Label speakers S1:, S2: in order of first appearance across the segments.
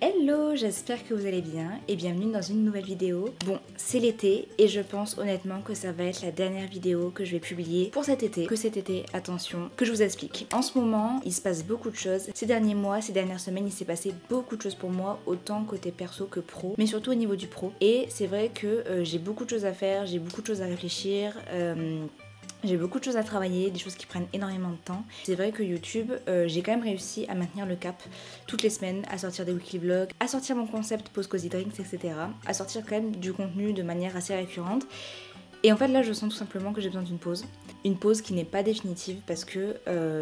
S1: Hello, j'espère que vous allez bien et bienvenue dans une nouvelle vidéo. Bon, c'est l'été et je pense honnêtement que ça va être la dernière vidéo que je vais publier pour cet été. Que cet été, attention, que je vous explique. En ce moment, il se passe beaucoup de choses. Ces derniers mois, ces dernières semaines, il s'est passé beaucoup de choses pour moi, autant côté perso que pro, mais surtout au niveau du pro. Et c'est vrai que j'ai beaucoup de choses à faire, j'ai beaucoup de choses à réfléchir. J'ai beaucoup de choses à travailler, des choses qui prennent énormément de temps. C'est vrai que YouTube, j'ai quand même réussi à maintenir le cap toutes les semaines, à sortir des weekly vlogs, à sortir mon concept Pause Cozy Drinks, etc. À sortir quand même du contenu de manière assez récurrente. Et en fait là je sens tout simplement que j'ai besoin d'une pause. Une pause qui n'est pas définitive parce que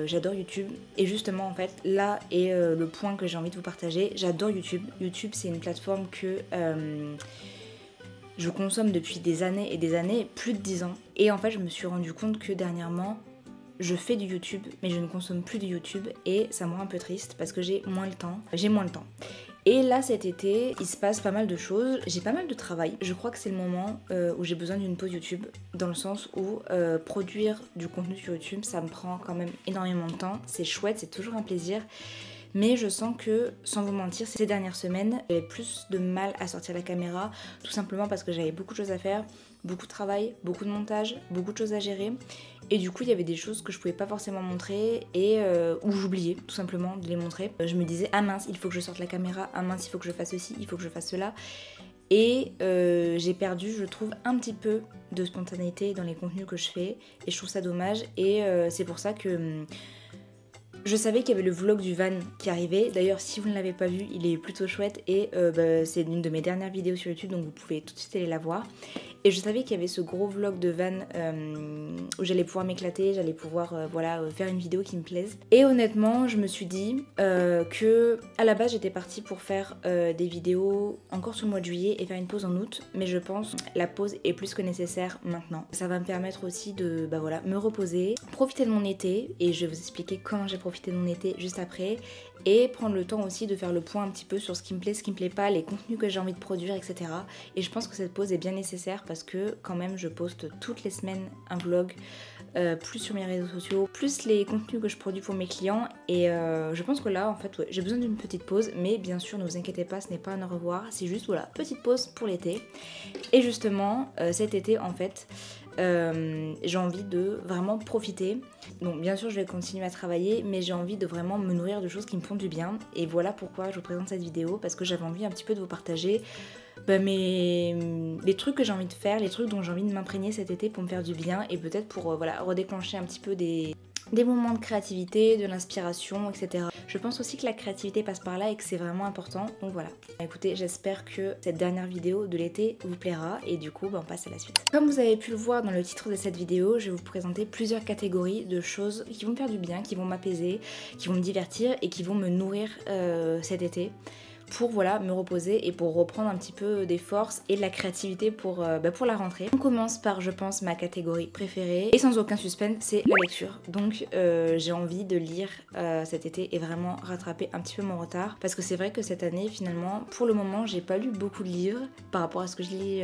S1: j'adore YouTube. Et justement en fait là est le point que j'ai envie de vous partager. J'adore YouTube. YouTube c'est une plateforme que... je consomme depuis des années et des années, plus de 10 ans. Et en fait, je me suis rendu compte que dernièrement, je fais du YouTube, mais je ne consomme plus de YouTube. Et ça me rend un peu triste parce que j'ai moins le temps. Et là, cet été, il se passe pas mal de choses. J'ai pas mal de travail. Je crois que c'est le moment où j'ai besoin d'une pause YouTube. Dans le sens où produire du contenu sur YouTube, ça me prend quand même énormément de temps. C'est chouette, c'est toujours un plaisir. Mais je sens que, sans vous mentir, ces dernières semaines, j'avais plus de mal à sortir la caméra, tout simplement parce que j'avais beaucoup de choses à faire, beaucoup de travail, beaucoup de montage, beaucoup de choses à gérer. Et du coup, il y avait des choses que je pouvais pas forcément montrer et où j'oubliais tout simplement de les montrer. Je me disais, ah mince, il faut que je sorte la caméra, ah mince, il faut que je fasse ceci, il faut que je fasse cela. Et j'ai perdu, je trouve, un petit peu de spontanéité dans les contenus que je fais. Et je trouve ça dommage. Et c'est pour ça que... je savais qu'il y avait le vlog du van qui arrivait. D'ailleurs, si vous ne l'avez pas vu, il est plutôt chouette. Et c'est une de mes dernières vidéos sur YouTube, donc vous pouvez tout de suite aller la voir. Et je savais qu'il y avait ce gros vlog de van où j'allais pouvoir m'éclater, j'allais pouvoir faire une vidéo qui me plaise. Et honnêtement, je me suis dit que à la base, j'étais partie pour faire des vidéos encore sur le mois de juillet et faire une pause en août. Mais je pense que la pause est plus que nécessaire maintenant. Ça va me permettre aussi de me reposer, profiter de mon été. Et je vais vous expliquer comment j'ai profité de mon été juste après. Et prendre le temps aussi de faire le point un petit peu sur ce qui me plaît, ce qui me plaît pas, les contenus que j'ai envie de produire, etc. Et je pense que cette pause est bien nécessaire parce que quand même je poste toutes les semaines un vlog, plus sur mes réseaux sociaux, plus les contenus que je produis pour mes clients. Et je pense que là en fait j'ai besoin d'une petite pause, mais bien sûr ne vous inquiétez pas, ce n'est pas un au revoir, c'est juste petite pause pour l'été. Et justement cet été en fait j'ai envie de vraiment profiter. Donc bien sûr je vais continuer à travailler, mais j'ai envie de vraiment me nourrir de choses qui me font du bien. Et voilà pourquoi je vous présente cette vidéo, parce que j'avais envie un petit peu de vous partager les trucs que j'ai envie de faire, les trucs dont j'ai envie de m'imprégner cet été pour me faire du bien. Et peut-être pour redéclencher un petit peu des moments de créativité, de l'inspiration, etc. Je pense aussi que la créativité passe par là et que c'est vraiment important, donc voilà. Écoutez, j'espère que cette dernière vidéo de l'été vous plaira et du coup, on passe à la suite. Comme vous avez pu le voir dans le titre de cette vidéo, je vais vous présenter plusieurs catégories de choses qui vont me faire du bien, qui vont m'apaiser, qui vont me divertir et qui vont me nourrir cet été. Pour me reposer et pour reprendre un petit peu des forces et de la créativité pour la rentrée. On commence par, je pense, ma catégorie préférée et sans aucun suspense, c'est la lecture. Donc j'ai envie de lire cet été et vraiment rattraper un petit peu mon retard, parce que c'est vrai que cette année finalement, pour le moment, j'ai pas lu beaucoup de livres par rapport à ce que je lis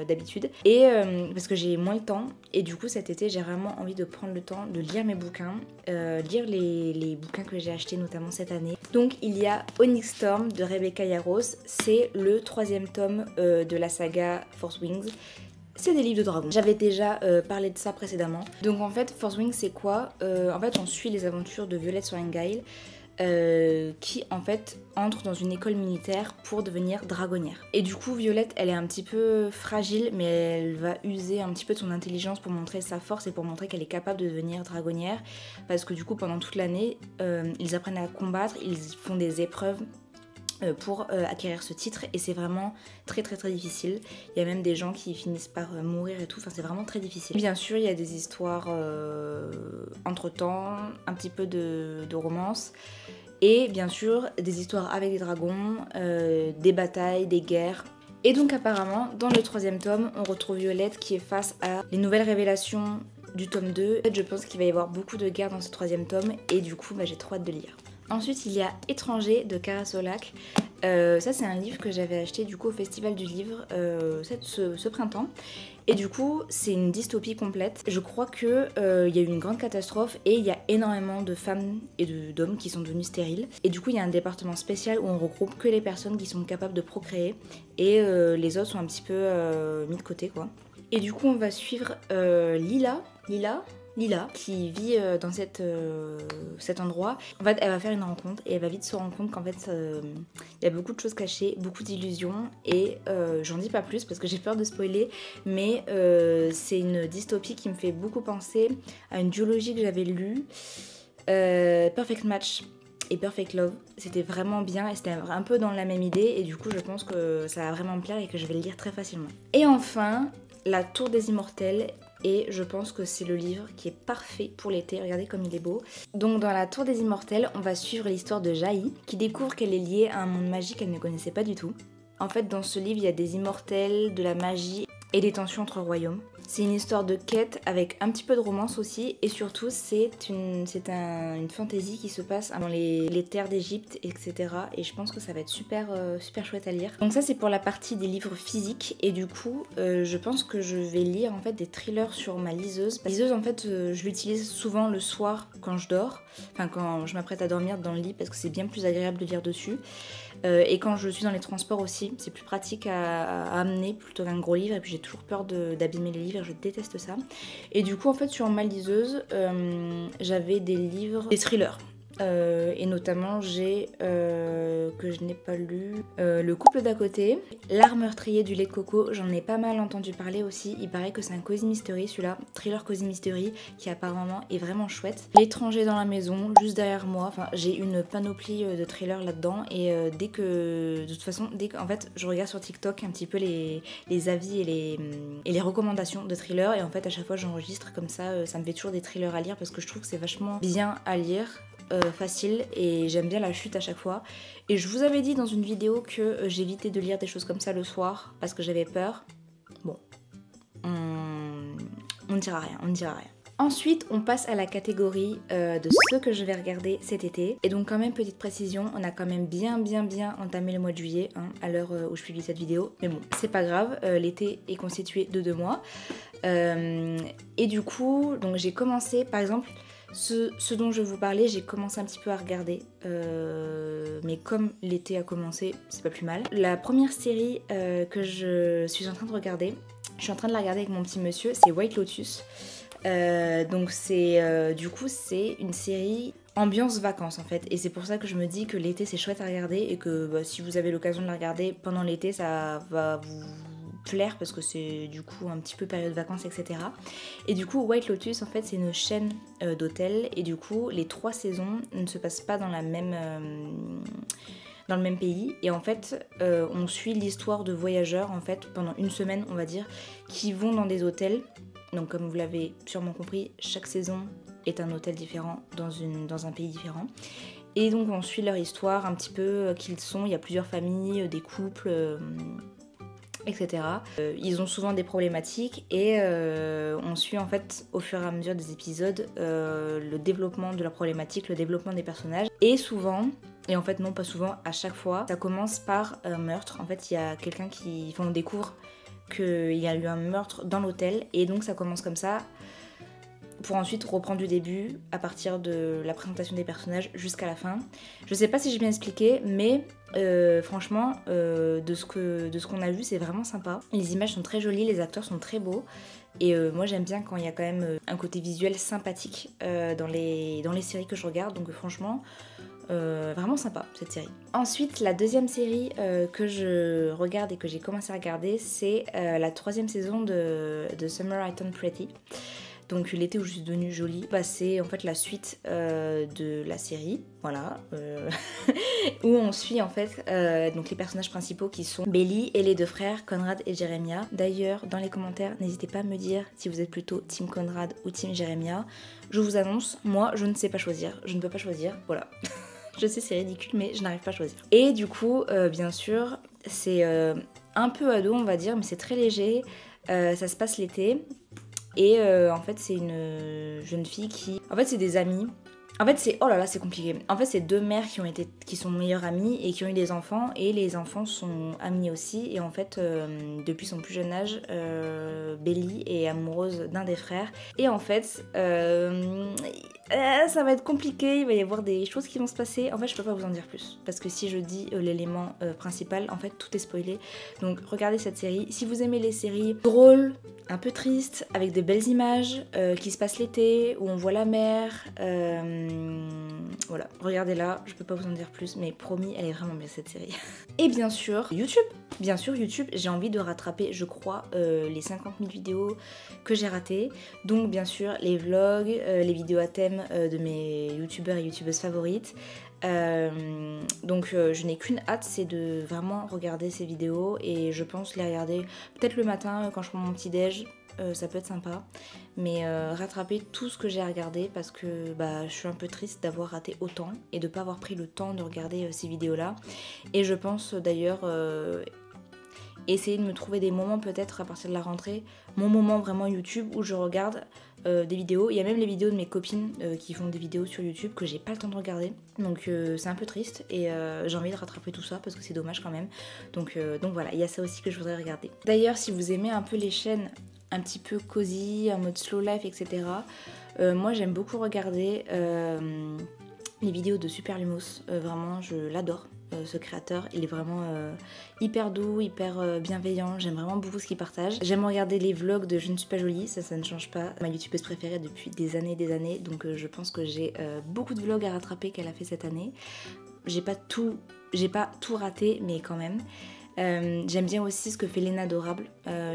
S1: d'habitude, et parce que j'ai moins le temps. Et du coup cet été j'ai vraiment envie de prendre le temps de lire mes bouquins, lire les bouquins que j'ai achetés notamment cette année. Donc il y a Onyx Storm de Rebecca Yarros, c'est le 3e tome de la saga Force Wings. C'est des livres de dragons. J'avais déjà parlé de ça précédemment. Donc en fait Force Wings c'est quoi en fait on suit les aventures de Violet Sorrengail, qui en fait entre dans une école militaire pour devenir dragonnière. Et du coup Violette elle est un petit peu fragile, mais elle va user un petit peu de son intelligence pour montrer sa force et pour montrer qu'elle est capable de devenir dragonnière, parce que du coup pendant toute l'année ils apprennent à combattre, ils font des épreuves pour acquérir ce titre, et c'est vraiment très difficile. Il y a même des gens qui finissent par mourir et tout, enfin c'est vraiment très difficile. Bien sûr il y a des histoires entre temps, un petit peu de romance, et bien sûr des histoires avec des dragons, des batailles, des guerres. Et donc apparemment dans le 3e tome on retrouve Violette qui est face à les nouvelles révélations du tome 2. En fait, je pense qu'il va y avoir beaucoup de guerres dans ce 3e tome et du coup j'ai trop hâte de lire. Ensuite il y a Étranger de Cara Solac. Ça c'est un livre que j'avais acheté du coup au Festival du Livre ce printemps. Et du coup, c'est une dystopie complète. Je crois que y a eu une grande catastrophe et il y a énormément de femmes et d'hommes qui sont devenus stériles. Et du coup, il y a un département spécial où on regroupe que les personnes qui sont capables de procréer et les autres sont un petit peu mis de côté, quoi. Et du coup, on va suivre Lila, qui vit dans cet endroit. En fait, elle va faire une rencontre et elle va vite se rendre compte qu'en fait, il y a beaucoup de choses cachées, beaucoup d'illusions et j'en dis pas plus parce que j'ai peur de spoiler, mais c'est une dystopie qui me fait beaucoup penser à une duologie que j'avais lue, Perfect Match et Perfect Love. C'était vraiment bien et c'était un peu dans la même idée et du coup, je pense que ça va vraiment me plaire et que je vais le lire très facilement. Et enfin, La Tour des Immortels. Et je pense que c'est le livre qui est parfait pour l'été. Regardez comme il est beau. Donc dans La Tour des Immortels, on va suivre l'histoire de Jaï, qui découvre qu'elle est liée à un monde magique qu'elle ne connaissait pas du tout. En fait, dans ce livre, il y a des immortels, de la magie et des tensions entre royaumes. C'est une histoire de quête avec un petit peu de romance aussi. Et surtout, c'est une fantaisie qui se passe dans les terres d'Égypte, etc. Et je pense que ça va être super chouette à lire. Donc ça, c'est pour la partie des livres physiques. Et du coup, je pense que je vais lire en fait des thrillers sur ma liseuse. La liseuse, en fait, je l'utilise souvent le soir quand je dors. Enfin, quand je m'apprête à dormir dans le lit parce que c'est bien plus agréable de lire dessus. Et quand je suis dans les transports aussi, c'est plus pratique à amener plutôt qu'un gros livre. Et puis j'ai toujours peur d'abîmer les livres, je déteste ça. Et du coup, en fait, sur ma liseuse, j'avais des livres, des thrillers. Et notamment j'ai que je n'ai pas lu Le couple d'à côté, L'art meurtrier du lait de coco. J'en ai pas mal entendu parler aussi. Il paraît que c'est un cozy mystery, celui-là, thriller cozy mystery, qui apparemment est vraiment chouette. L'étranger dans la maison, juste derrière moi. Enfin, j'ai une panoplie de thrillers là-dedans. Et de toute façon, en fait je regarde sur TikTok un petit peu les avis et les recommandations de thrillers, et en fait à chaque fois j'enregistre comme ça me fait toujours des thrillers à lire parce que je trouve que c'est vachement bien à lire. Facile, et j'aime bien la chute à chaque fois. Et je vous avais dit dans une vidéo que j'évitais de lire des choses comme ça le soir parce que j'avais peur. Bon, on ne dira rien, Ensuite, on passe à la catégorie de ce que je vais regarder cet été. Et donc quand même, petite précision, on a quand même bien entamé le mois de juillet, hein, à l'heure où je publie cette vidéo. Mais bon, c'est pas grave, l'été est constitué de 2 mois. Et du coup, donc j'ai commencé, par exemple, ce dont je vais vous parler, j'ai commencé un petit peu à regarder, mais comme l'été a commencé, c'est pas plus mal. La première série que je suis en train de regarder, je suis en train de la regarder avec mon petit monsieur, c'est White Lotus. Donc du coup c'est une série ambiance vacances en fait, et c'est pour ça que je me dis que l'été c'est chouette à regarder, et que si vous avez l'occasion de la regarder pendant l'été, ça va vous plaire parce que c'est du coup un petit peu période vacances, etc. Et du coup White Lotus en fait c'est une chaîne d'hôtels, et du coup les 3 saisons ne se passent pas dans le même pays, et en fait on suit l'histoire de voyageurs en fait pendant une semaine on va dire, qui vont dans des hôtels. Donc comme vous l'avez sûrement compris, chaque saison est un hôtel différent dans un pays différent. Et donc on suit leur histoire, un petit peu qui ils sont. Il y a plusieurs familles, des couples, etc. Ils ont souvent des problématiques, et on suit en fait au fur et à mesure des épisodes le développement de leurs problématiques, le développement des personnages. Et souvent, et en fait non pas souvent, à chaque fois, ça commence par un meurtre. En fait il y a quelqu'un on découvre qu'il y a eu un meurtre dans l'hôtel, et donc ça commence comme ça pour ensuite reprendre du début à partir de la présentation des personnages jusqu'à la fin. Je sais pas si j'ai bien expliqué, mais franchement de ce qu'on a vu, c'est vraiment sympa. Les images sont très jolies, les acteurs sont très beaux, et moi j'aime bien quand il y a quand même un côté visuel sympathique dans les séries que je regarde, donc franchement vraiment sympa cette série. Ensuite, la deuxième série que je regarde et que j'ai commencé à regarder, c'est la 3e saison de Summer I Turned Pretty. Donc l'été où je suis devenue jolie, c'est en fait la suite de la série, voilà, où on suit en fait donc les personnages principaux qui sont Belly et les 2 frères, Conrad et Jeremiah. D'ailleurs, dans les commentaires, n'hésitez pas à me dire si vous êtes plutôt Team Conrad ou Team Jeremiah. Je vous annonce, moi je ne sais pas choisir, je ne peux pas choisir, voilà. Je sais, c'est ridicule, mais je n'arrive pas à choisir. Et du coup, bien sûr, c'est un peu ado, on va dire, mais c'est très léger. Ça se passe l'été. Et en fait, c'est une jeune fille qui... En fait, c'est des amis. En fait, c'est... Oh là là, c'est compliqué. En fait, c'est deux mères qui sont meilleures amies et qui ont eu des enfants. Et les enfants sont amis aussi. Et en fait, depuis son plus jeune âge, Belly est amoureuse d'un des frères. Et en fait, ça va être compliqué. Il va y avoir des choses qui vont se passer. En fait, je peux pas vous en dire plus. Parce que si je dis l'élément principal, en fait, tout est spoilé. Donc, regardez cette série. Si vous aimez les séries drôles, un peu tristes, avec de belles images, qui se passent l'été, où on voit la mer... voilà, regardez-la, je peux pas vous en dire plus, mais promis, elle est vraiment bien cette série. Et bien sûr, YouTube, j'ai envie de rattraper, je crois, les 50 000 vidéos que j'ai ratées. Donc bien sûr, les vlogs, les vidéos à thème de mes youtubeurs et youtubeuses favorites. Donc je n'ai qu'une hâte, c'est de vraiment regarder ces vidéos et je pense les regarder peut-être le matin quand je prends mon petit déj. Ça peut être sympa, mais rattraper tout ce que j'ai regardé parce que je suis un peu triste d'avoir raté autant et de pas avoir pris le temps de regarder ces vidéos là. Et je pense d'ailleurs essayer de me trouver des moments peut-être à partir de la rentrée, mon moment vraiment YouTube où je regarde des vidéos. Il y a même les vidéos de mes copines qui font des vidéos sur YouTube que j'ai pas le temps de regarder, donc c'est un peu triste et j'ai envie de rattraper tout ça parce que c'est dommage quand même. Donc voilà, il y a ça aussi que je voudrais regarder. D'ailleurs, si vous aimez un peu les chaînes un petit peu cosy, en mode slow life, etc. Moi j'aime beaucoup regarder les vidéos de Super Lumos, vraiment je l'adore, ce créateur, il est vraiment hyper doux, hyper bienveillant, j'aime vraiment beaucoup ce qu'il partage. J'aime regarder les vlogs de Je ne suis pas jolie, ça ne change pas, ma youtubeuse préférée depuis des années, donc je pense que j'ai beaucoup de vlogs à rattraper qu'elle a fait cette année. J'ai pas tout raté, mais quand même. J'aime bien aussi ce que fait Léna Adorable,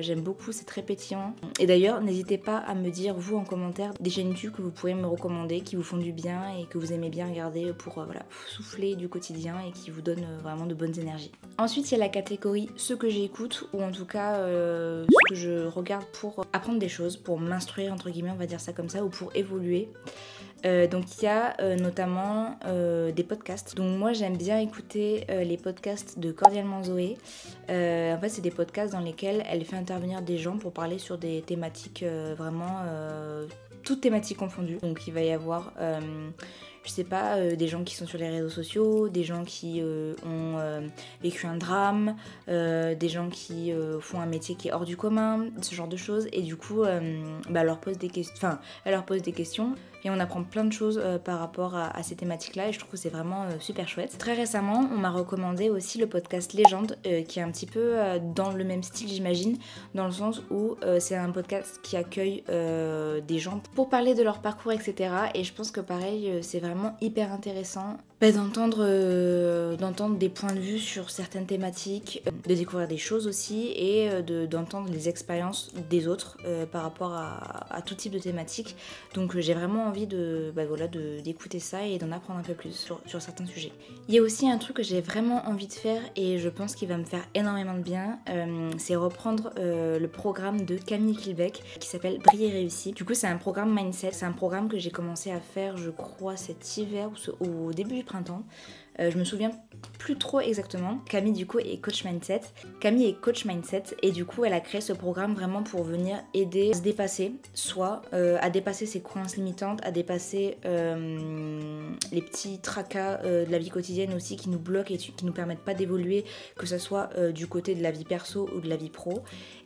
S1: j'aime beaucoup, c'est très pétillant. Et d'ailleurs, n'hésitez pas à me dire, vous en commentaire, des chaînes YouTube que vous pourrez me recommander, qui vous font du bien et que vous aimez bien regarder pour voilà, souffler du quotidien et qui vous donnent vraiment de bonnes énergies. Ensuite, il y a la catégorie ce que j'écoute, ou en tout cas ce que je regarde pour apprendre des choses, pour m'instruire entre guillemets, on va dire ça comme ça, ou pour évoluer. Donc il y a notamment des podcasts. Donc moi j'aime bien écouter les podcasts de Cordialement Zoé. En fait c'est des podcasts dans lesquels elle fait intervenir des gens pour parler sur des thématiques vraiment toutes thématiques confondues. Donc il va y avoir je sais pas, des gens qui sont sur les réseaux sociaux, des gens qui ont vécu un drame, des gens qui font un métier qui est hors du commun, ce genre de choses. Et du coup, elle leur pose des questions et on apprend plein de choses par rapport à ces thématiques-là et je trouve que c'est vraiment super chouette. Très récemment, on m'a recommandé aussi le podcast Légende qui est un petit peu dans le même style, j'imagine, dans le sens où c'est un podcast qui accueille des gens pour parler de leur parcours, etc. Et je pense que pareil, c'est vraiment hyper intéressant d'entendre des points de vue sur certaines thématiques, de découvrir des choses aussi et d'entendre les expériences des autres par rapport à tout type de thématiques. Donc j'ai vraiment envie d'écouter ça et d'en apprendre un peu plus sur certains sujets. Il y a aussi un truc que j'ai vraiment envie de faire et je pense qu'il va me faire énormément de bien, c'est reprendre le programme de Camille Kilbeck qui s'appelle Briller et Réussir. Du coup c'est un programme mindset, c'est un programme que j'ai commencé à faire je crois cet hiver ou au début du printemps. Je me souviens plus trop exactement. Camille du coup est coach mindset. Camille est coach mindset et du coup elle a créé ce programme vraiment pour venir aider à se dépasser, soit à dépasser ses croyances limitantes, à dépasser les petits tracas de la vie quotidienne aussi qui nous bloquent et qui nous permettent pas d'évoluer, que ce soit du côté de la vie perso ou de la vie pro.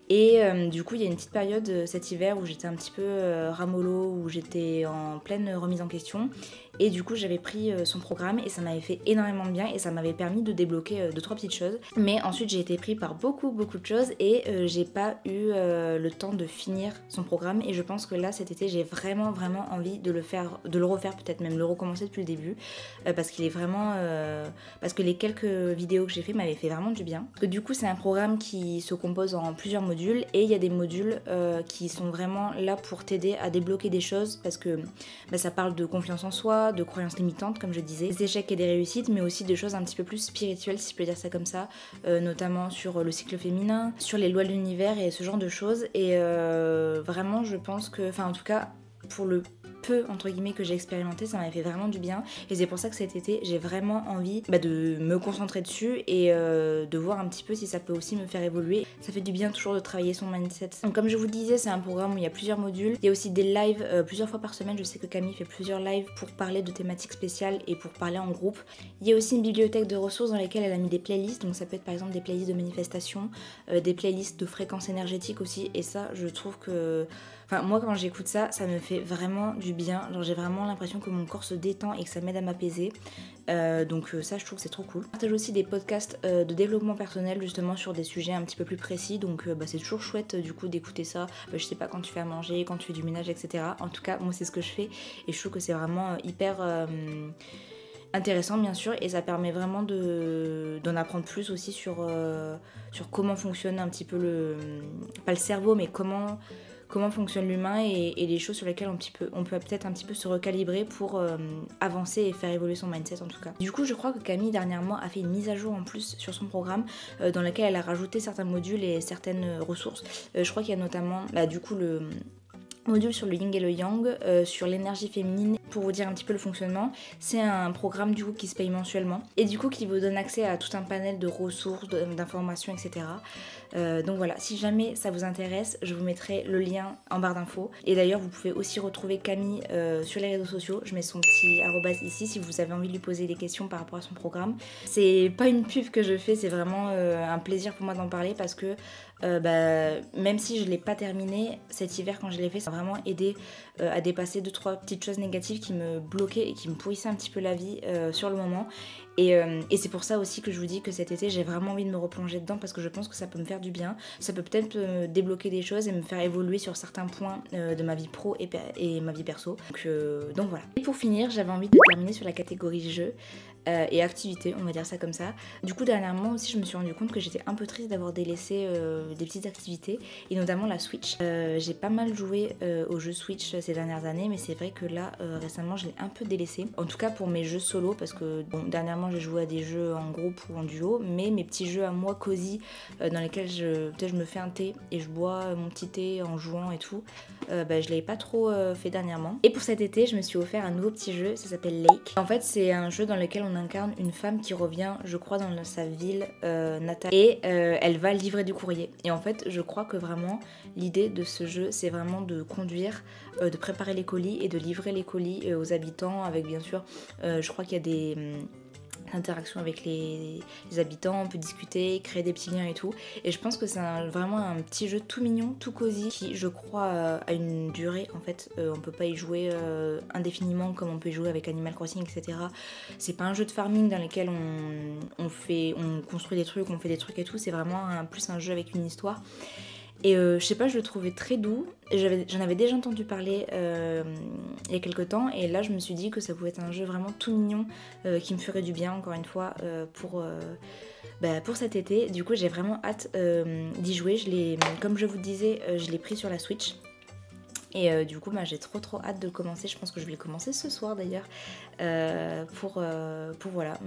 S1: Et du coup il y a une petite période cet hiver où j'étais un petit peu ramollo, où j'étais en pleine remise en question et du coup j'avais pris son programme et ça m'avait fait énormément de bien et ça m'avait permis de débloquer 2-3 petites choses. Mais ensuite j'ai été pris par beaucoup de choses et j'ai pas eu le temps de finir son programme et je pense que là cet été j'ai vraiment envie de le refaire, peut-être même le recommencer depuis le début parce qu'il est vraiment parce que les quelques vidéos que j'ai fait m'avaient fait vraiment du bien. Parce que du coup c'est un programme qui se compose en plusieurs modules et il y a des modules qui sont vraiment là pour t'aider à débloquer des choses parce que ça parle de confiance en soi, de croyances limitantes comme je disais, des échecs et des réussites, mais aussi des choses un petit peu plus spirituelles si je peux dire ça comme ça, notamment sur le cycle féminin, sur les lois de l'univers et ce genre de choses. Et vraiment je pense que, enfin en tout cas pour le peu entre guillemets que j'ai expérimenté, ça m'avait fait vraiment du bien et c'est pour ça que cet été j'ai vraiment envie de me concentrer dessus et de voir un petit peu si ça peut aussi me faire évoluer. Ça fait du bien toujours de travailler son mindset. Donc comme je vous le disais, c'est un programme où il y a plusieurs modules, il y a aussi des lives plusieurs fois par semaine. Je sais que Camille fait plusieurs lives pour parler de thématiques spéciales et pour parler en groupe. Il y a aussi une bibliothèque de ressources dans lesquelles elle a mis des playlists, donc ça peut être par exemple des playlists de manifestation, des playlists de fréquences énergétiques aussi, et ça je trouve que... Enfin moi quand j'écoute ça, ça me fait vraiment du bien, genre j'ai vraiment l'impression que mon corps se détend et que ça m'aide à m'apaiser, donc ça je trouve que c'est trop cool. Je partage aussi des podcasts de développement personnel justement sur des sujets un petit peu plus précis, donc c'est toujours chouette du coup d'écouter ça, je sais pas, quand tu fais à manger, quand tu fais du ménage, etc. En tout cas moi c'est ce que je fais et je trouve que c'est vraiment hyper... intéressant bien sûr, et ça permet vraiment d'en apprendre plus aussi sur comment fonctionne un petit peu pas le cerveau, mais comment fonctionne l'humain et les choses sur lesquelles on peut peut-être un petit peu se recalibrer pour avancer et faire évoluer son mindset en tout cas. Du coup je crois que Camille dernièrement a fait une mise à jour en plus sur son programme dans laquelle elle a rajouté certains modules et certaines ressources. Je crois qu'il y a notamment du coup le module sur le yin et le yang, sur l'énergie féminine. Pour vous dire un petit peu le fonctionnement, c'est un programme du coup qui se paye mensuellement et du coup qui vous donne accès à tout un panel de ressources, d'informations, etc. Donc voilà, si jamais ça vous intéresse, je vous mettrai le lien en barre d'infos. Et d'ailleurs vous pouvez aussi retrouver Camille sur les réseaux sociaux, je mets son petit arrobase ici si vous avez envie de lui poser des questions par rapport à son programme. C'est pas une pub que je fais, c'est vraiment un plaisir pour moi d'en parler parce que même si je l'ai pas terminé cet hiver quand je l'ai fait, ça m'a vraiment aidé à dépasser 2-3 petites choses négatives qui me bloquaient et qui me pourrissaient un petit peu la vie sur le moment. Et c'est pour ça aussi que je vous dis que cet été j'ai vraiment envie de me replonger dedans parce que je pense que ça peut me faire du bien, ça peut peut-être me débloquer des choses et me faire évoluer sur certains points de ma vie pro et ma vie perso. Donc voilà. Et pour finir, j'avais envie de terminer sur la catégorie jeux et activités, on va dire ça comme ça. Du coup dernièrement aussi je me suis rendu compte que j'étais un peu triste d'avoir délaissé des petites activités et notamment la Switch. J'ai pas mal joué aux jeux Switch ces dernières années, mais c'est vrai que là récemment je l'ai un peu délaissé, en tout cas pour mes jeux solo, parce que dernièrement j'ai joué à des jeux en groupe ou en duo, mais mes petits jeux à moi cosy dans lesquels peut-être je me fais un thé et je bois mon petit thé en jouant et tout, je l'avais pas trop fait dernièrement. Et pour cet été je me suis offert un nouveau petit jeu, ça s'appelle Lake. En fait c'est un jeu dans lequel on incarne une femme qui revient, je crois, dans sa ville natale et elle va livrer du courrier. Et en fait je crois que vraiment l'idée de ce jeu c'est vraiment de conduire, de préparer les colis et de livrer les colis aux habitants, avec bien sûr je crois qu'il y a des interaction avec les habitants, on peut discuter, créer des petits liens et tout. Et je pense que c'est vraiment un petit jeu tout mignon, tout cosy, qui je crois a une durée en fait. On peut pas y jouer indéfiniment comme on peut y jouer avec Animal Crossing, etc. C'est pas un jeu de farming dans lequel on construit des trucs, on fait des trucs et tout. C'est vraiment plus un jeu avec une histoire. Et je sais pas, je le trouvais très doux. J'en avais déjà entendu parler il y a quelques temps et là je me suis dit que ça pouvait être un jeu vraiment tout mignon qui me ferait du bien encore une fois pour cet été. Du coup j'ai vraiment hâte d'y jouer. Comme je vous disais, je l'ai pris sur la Switch. Et du coup j'ai trop hâte de le commencer. Je pense que je vais le commencer ce soir d'ailleurs pour voilà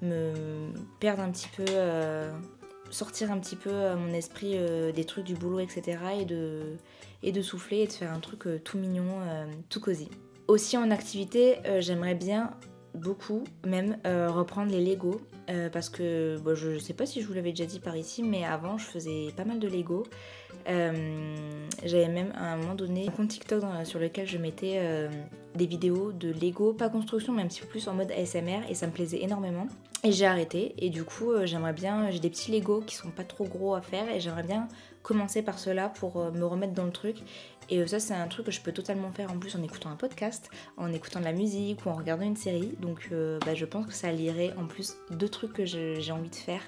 S1: me perdre un petit peu... sortir un petit peu mon esprit des trucs du boulot, etc. et de souffler et de faire un truc tout mignon, tout cosy. Aussi en activité, j'aimerais bien beaucoup même reprendre les Lego parce que je sais pas si je vous l'avais déjà dit par ici, mais avant je faisais pas mal de Lego. J'avais même à un moment donné un compte TikTok sur lequel je mettais des vidéos de Lego, pas construction mais un petit peu plus en mode ASMR, et ça me plaisait énormément et j'ai arrêté. Et du coup j'aimerais bien, j'ai des petits Lego qui sont pas trop gros à faire et j'aimerais bien commencer par cela pour me remettre dans le truc. Et ça c'est un truc que je peux totalement faire en plus en écoutant un podcast, en écoutant de la musique ou en regardant une série. Donc je pense que ça lierait en plus deux trucs que j'ai envie de faire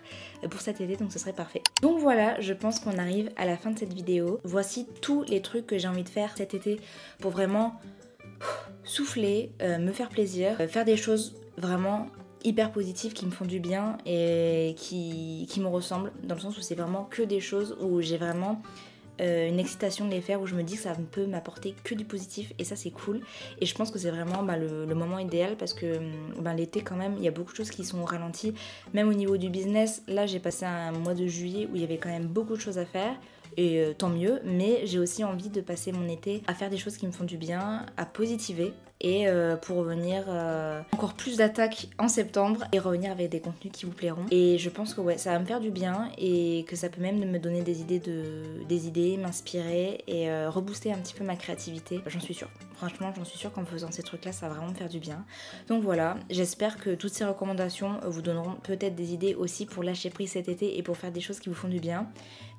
S1: pour cet été, donc ce serait parfait. Donc voilà, je pense qu'on arrive à la fin de cette vidéo. Voici tous les trucs que j'ai envie de faire cet été pour vraiment souffler, me faire plaisir, faire des choses vraiment hyper positives qui me font du bien et qui me ressemblent, dans le sens où c'est vraiment que des choses où j'ai vraiment une excitation de les faire, où je me dis que ça ne peut m'apporter que du positif, et ça c'est cool. Et je pense que c'est vraiment le moment idéal parce que l'été quand même il y a beaucoup de choses qui sont ralenties, même au niveau du business. Là j'ai passé un mois de juillet où il y avait quand même beaucoup de choses à faire. et tant mieux, mais j'ai aussi envie de passer mon été à faire des choses qui me font du bien, à positiver et pour revenir encore plus d'attaques en septembre et revenir avec des contenus qui vous plairont. Et je pense que ouais, ça va me faire du bien et que ça peut même me donner des idées, m'inspirer et rebooster un petit peu ma créativité. J'en suis sûre. Franchement, j'en suis sûre qu'en faisant ces trucs-là, ça va vraiment me faire du bien. Donc voilà, j'espère que toutes ces recommandations vous donneront peut-être des idées aussi pour lâcher prise cet été et pour faire des choses qui vous font du bien.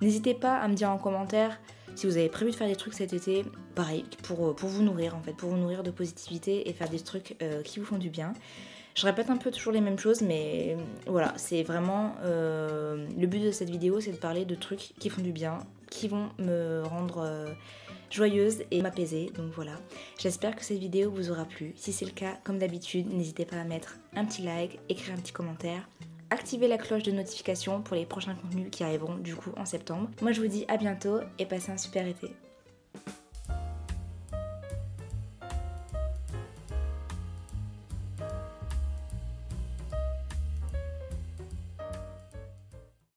S1: N'hésitez pas à me dire en commentaire si vous avez prévu de faire des trucs cet été, pareil, pour vous nourrir en fait, pour vous nourrir de positivité et faire des trucs qui vous font du bien. Je répète un peu toujours les mêmes choses, mais voilà, c'est vraiment le but de cette vidéo, c'est de parler de trucs qui font du bien, qui vont me rendre joyeuse et m'apaiser. Donc voilà, j'espère que cette vidéo vous aura plu. Si c'est le cas, comme d'habitude, n'hésitez pas à mettre un petit like, écrire un petit commentaire. Activez la cloche de notification pour les prochains contenus qui arriveront du coup en septembre. Moi je vous dis à bientôt et passez un super été.